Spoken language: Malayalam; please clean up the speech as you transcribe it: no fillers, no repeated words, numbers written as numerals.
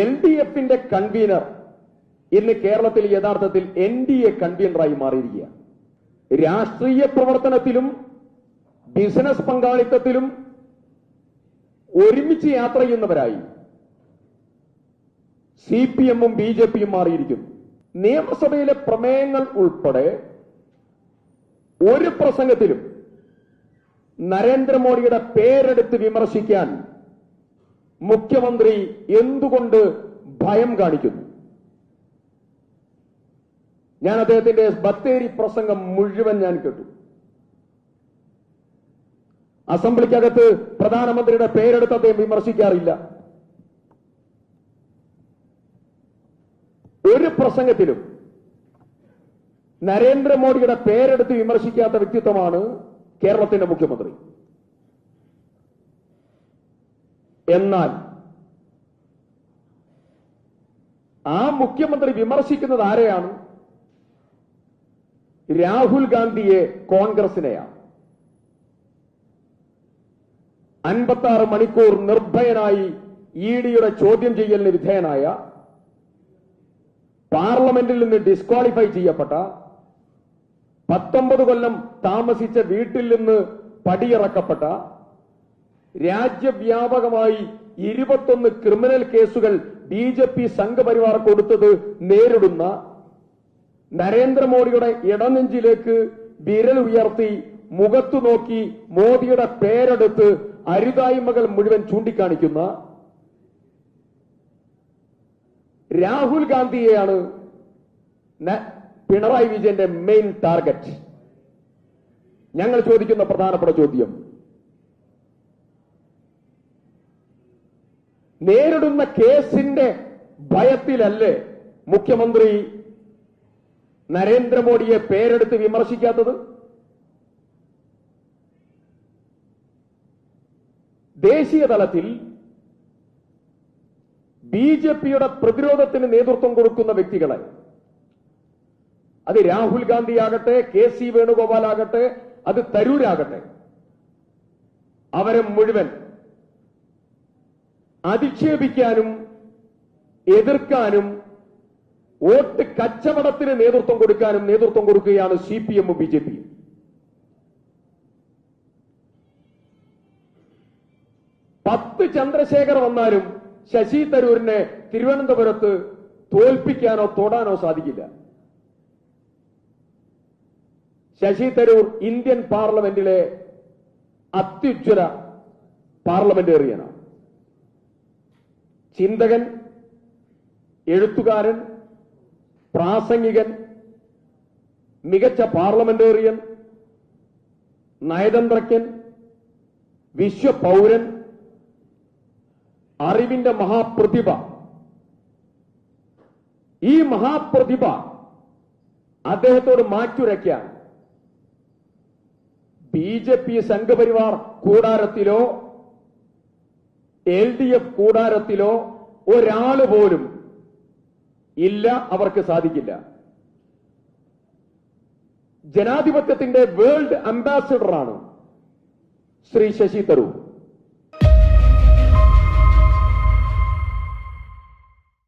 LDF-ന്റെ കൺവീനർ ഇന്ന് കേരളത്തിൽ യഥാർത്ഥത്തിൽ NDA കൺവീനറായി മാറിയിരിക്കുകയാണ്. രാഷ്ട്രീയ പ്രവർത്തനത്തിലും ബിസിനസ് പങ്കാളിത്തത്തിലും ഒരുമിച്ച് യാത്ര ചെയ്യുന്നവരായി CPM-ഉം BJP-യും മാറിയിരിക്കുന്നു. നിയമസഭയിലെ പ്രമേയങ്ങൾ ഉൾപ്പെടെ ഒരു പ്രസംഗത്തിലും നരേന്ദ്രമോദിയുടെ പേരെടുത്ത് വിമർശിക്കാൻ മുഖ്യമന്ത്രി എന്തുകൊണ്ട് ഭയം കാണിക്കുന്നു? ഞാൻ അദ്ദേഹത്തിന്റെ ബത്തേരി പ്രസംഗം മുഴുവൻ ഞാൻ കേട്ടു. അസംബ്ലിക്കകത്ത് പ്രധാനമന്ത്രിയുടെ പേരെടുത്ത് അദ്ദേഹം വിമർശിക്കാറില്ല. ഒരു പ്രസംഗത്തിലും നരേന്ദ്രമോദിയുടെ പേരെടുത്ത് വിമർശിക്കാത്ത വ്യക്തിത്വമാണ് കേരളത്തിന്റെ മുഖ്യമന്ത്രി. എന്നാൽ ആ മുഖ്യമന്ത്രി വിമർശിക്കുന്നത് ആരെയാണ്? രാഹുൽ ഗാന്ധിയെ, കോൺഗ്രസിനെയാണ്. 56 മണിക്കൂർ നിർഭയനായി ED-യുടെ ചോദ്യം ചെയ്യലിന് വിധേയനായ, പാർലമെന്റിൽ നിന്ന് ഡിസ്ക്വാളിഫൈ ചെയ്യപ്പെട്ട, 19 കൊല്ലം താമസിച്ച വീട്ടിൽ നിന്ന് പടിയിറക്കപ്പെട്ട, രാജ്യവ്യാപകമായി 21 ക്രിമിനൽ കേസുകൾ BJP സംഘപരിവാർ കൊടുത്തത് നേരിടുന്ന, നരേന്ദ്രമോദിയുടെ ഇടനെഞ്ചിലേക്ക് വിരൽ ഉയർത്തി മുഖത്തു നോക്കി മോദിയുടെ പേരെടുത്ത് അരുതായ്മകൾ മുഴുവൻ ചൂണ്ടിക്കാണിക്കുന്ന രാഹുൽ ഗാന്ധിയെയാണ് പിണറായി വിജയന്റെ മെയിൻ ടാർഗറ്റ്. ഞങ്ങൾ ചോദിക്കുന്ന പ്രധാനപ്പെട്ട ചോദ്യം, നേരിടുന്ന കേസിന്റെ ഭയത്തിലല്ലേ മുഖ്യമന്ത്രി നരേന്ദ്രമോദിയെ പേരെടുത്ത് വിമർശിക്കാത്തത്? ദേശീയ തലത്തിൽ BJP-യുടെ പ്രതിരോധത്തിന് നേതൃത്വം കൊടുക്കുന്ന വ്യക്തികളെ, അത് രാഹുൽ ഗാന്ധി ആകട്ടെ, KC വേണുഗോപാൽ ആകട്ടെ, അത് തരൂരാകട്ടെ, അവരെ മുഴുവൻ അധിക്ഷേപിക്കാനും എതിർക്കാനും വോട്ട് കച്ചവടത്തിന് നേതൃത്വം കൊടുക്കുകയാണ് CPM-ഉം BJP-യും. പത്ത് ചന്ദ്രശേഖർ വന്നാലും ശശി തരൂരിനെ തിരുവനന്തപുരത്ത് തോൽപ്പിക്കാനോ തൊടാനോ സാധിക്കില്ല. ശശി തരൂർ ഇന്ത്യൻ പാർലമെന്റിലെ അത്യുജ്വല പാർലമെന്റേറിയനാണ്. ചിന്തകൻ, എഴുത്തുകാരൻ, പ്രാസംഗികൻ, മികച്ച പാർലമെന്റേറിയൻ, നയതന്ത്രജ്ഞൻ, വിശ്വപൗരൻ, അറിവിന്റെ മഹാപ്രതിഭ. ഈ മഹാപ്രതിഭ അദ്ദേഹത്തോട് മാറ്റുരയ്ക്കാൻ BJP സംഘപരിവാർ കൂടാരത്തിലോ LDF കൂടാരത്തിലോ ഒരാള് പോലും ഇല്ല, അവർക്ക് സാധിക്കില്ല. ജനാധിപത്യത്തിന്റെ വേൾഡ് അംബാസിഡറാണ് ശ്രീ ശശി തരൂർ.